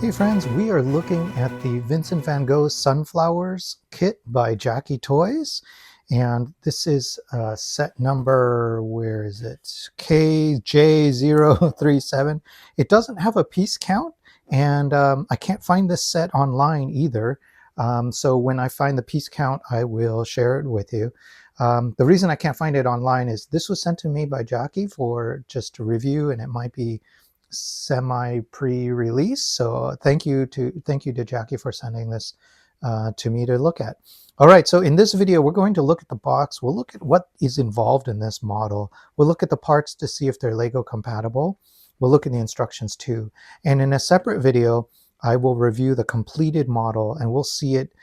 Okay, friends, we are looking at the Vincent van Gogh Sunflowers kit by JAKI Toys. And this is set number, where is it? KJ037. It doesn't have a piece count, and I can't find this set online either. So when I find the piece count, I will share it with you. The reason I can't find it online is this was sent to me by JAKI for just a review, and it might be semi pre-release. So thank you to JAKI for sending this to me to look at. All right, so in this video, we're going to look at the box. We'll look at what is involved in this model. We'll look at the parts to see if they're Lego compatible. We'll look at the instructions too. And in a separate video, I will review the completed model, and we'll see it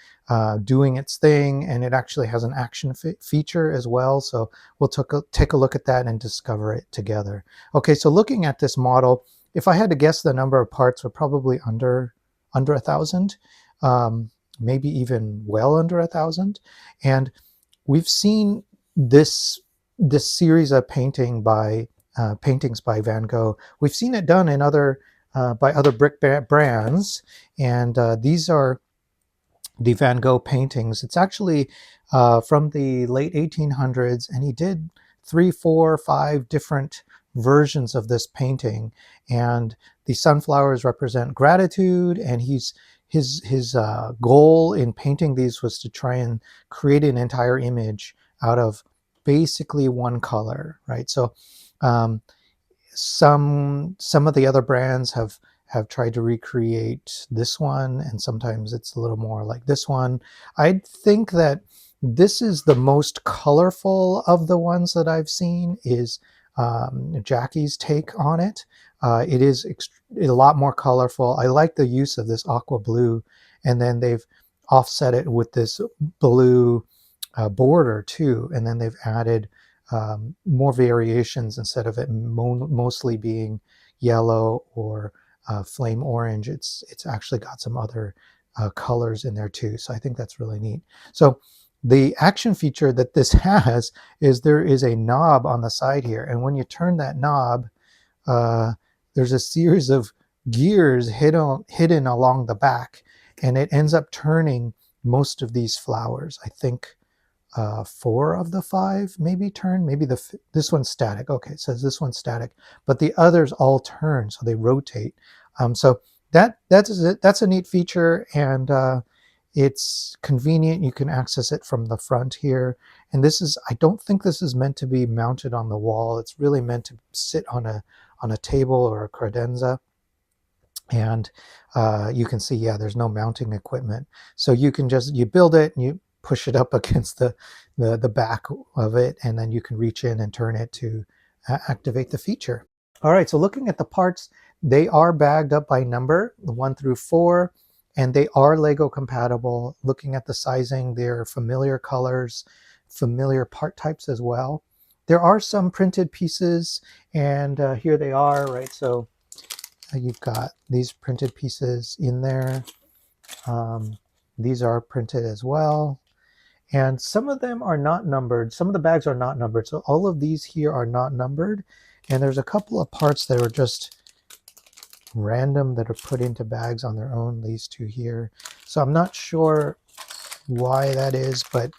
doing its thing. And it actually has an action feature as well. So we'll take a look at that and discover it together. Okay, so looking at this model, if I had to guess, the number of parts were probably under 1,000. Maybe even well under 1,000. And we've seen this series of paintings by Van Gogh. We've seen it done in other by other brick brands, and these are the Van Gogh paintings. It's actually from the late 1800s, and he did 3, 4, 5 different versions of this painting. And the sunflowers represent gratitude, and his goal in painting these was to try and create an entire image out of basically one color, right? So some of the other brands have tried to recreate this one, and sometimes it's a little more like this one. I think that this is the most colorful of the ones that I've seen, is JAKI's take on it. It is a lot more colorful. I like the use of this aqua blue, and then they've offset it with this blue border too, and then they've added more variations. Instead of it mostly being yellow or flame orange, it's actually got some other colors in there too. So I think that's really neat. So the action feature that this has is there is a knob on the side here, and when you turn that knob, there's a series of gears hidden along the back, and it ends up turning most of these flowers. I think 4 of the 5 maybe turn. Maybe this one's static. Okay, it says this one's static, but the others all turn, so they rotate. So that's a neat feature, and it's convenient. You can access it from the front here. And I don't think this is meant to be mounted on the wall. It's really meant to sit on a table or a credenza. And you can see, yeah, there's no mounting equipment. So you can you build it and you push it up against the back of it, and then you can reach in and turn it to activate the feature. All right, so looking at the parts, they are bagged up by number, 1 through 4, and they are Lego compatible. Looking at the sizing, they're familiar colors, familiar part types as well. There are some printed pieces, and here they are, right? So you've got these printed pieces in there. These are printed as well. And some of them are not numbered. Some of the bags are not numbered. So all of these here are not numbered. And there's a couple of parts that are just random that are put into bags on their own, these two here. So I'm not sure why that is, but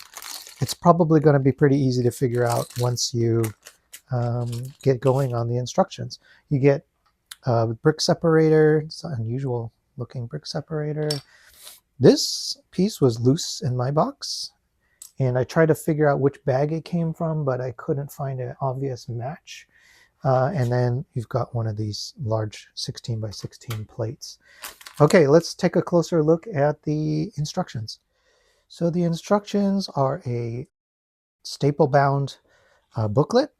it's probably going to be pretty easy to figure out once you get going on the instructions. You get a brick separator. It's an unusual looking brick separator. This piece was loose in my box, and I tried to figure out which bag it came from, but I couldn't find an obvious match. And then you've got one of these large 16 by 16 plates. Okay, let's take a closer look at the instructions. So the instructions are a staple bound booklet,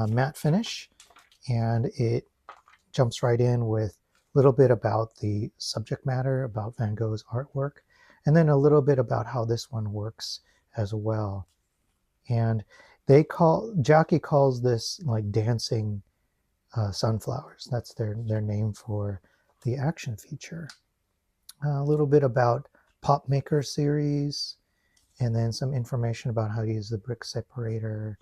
matte finish, and it jumps right in with a little bit about the subject matter, about Van Gogh's artwork, and then a little bit about how this one works as well. And JAKI calls this like dancing sunflowers. That's their name for the action feature. A little bit about Pop Maker series, and then some information about how to use the brick separator,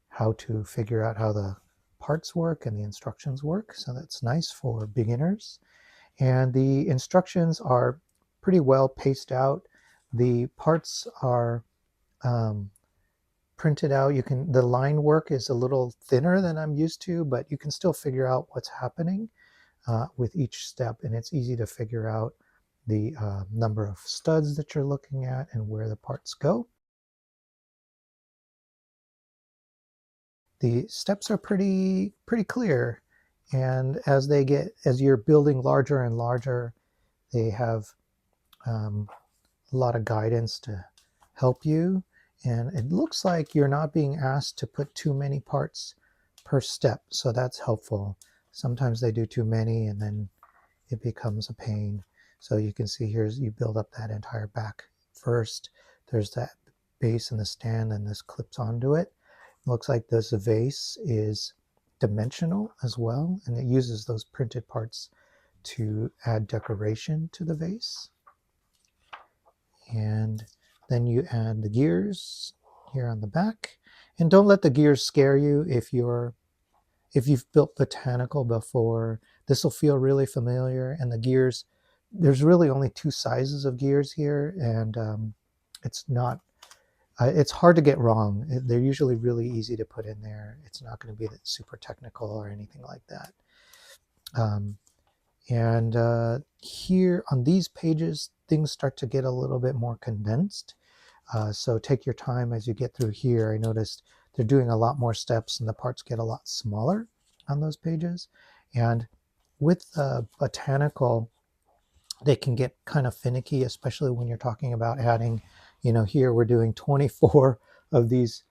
how to figure out how the parts work and the instructions work, so that's nice for beginners. And the instructions are pretty well paced out. The parts are printed out. The line work is a little thinner than I'm used to, but you can still figure out what's happening with each step, and it's easy to figure out the number of studs that you're looking at and where the parts go. The steps are pretty clear, and as you're building larger and larger, they have a lot of guidance to help you. And it looks like you're not being asked to put too many parts per step, so that's helpful. Sometimes they do too many and then it becomes a pain. So you can see here, you build up that entire back first. There's that base and the stand, and this clips onto it. It looks like this vase is dimensional as well, and it uses those printed parts to add decoration to the vase. And then you add the gears here on the back. And don't let the gears scare you. If you've built botanical before, this will feel really familiar. And the gears, there's really only two sizes of gears here, and it's hard to get wrong. They're usually really easy to put in there. It's not going to be super technical or anything like that. Here on these pages, things start to get a little bit more condensed. So take your time as you get through here. I noticed they're doing a lot more steps and the parts get a lot smaller on those pages. And with botanical, they can get kind of finicky, especially when you're talking about adding, here we're doing 24 of these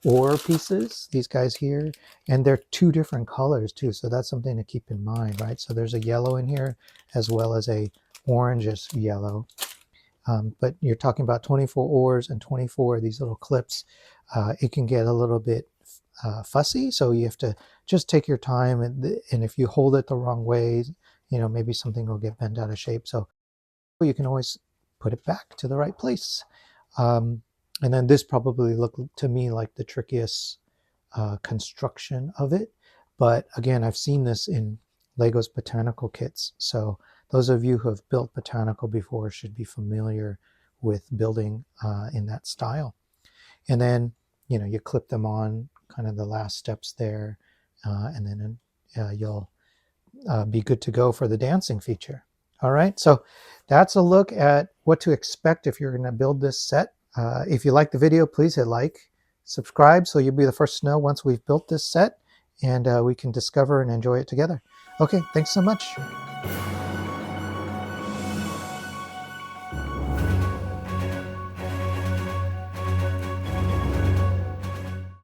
ore pieces, these guys here, and they're two different colors too, so that's something to keep in mind, right? So there's a yellow in here as well as a orangish yellow, but you're talking about 24 ores and 24 of these little clips. It can get a little bit fussy, so you have to just take your time, and if you hold it the wrong way, maybe something will get bent out of shape, so you can always put it back to the right place. And then this probably looked to me like the trickiest construction of it. But again, I've seen this in Lego's botanical kits. So those of you who have built botanical before should be familiar with building in that style. And then, you clip them on kind of the last steps there, and then you'll be good to go for the dancing feature. All right, so that's a look at what to expect if you're going to build this set. If you like the video, please hit like, subscribe, so you'll be the first to know once we've built this set, and we can discover and enjoy it together. Okay, thanks so much.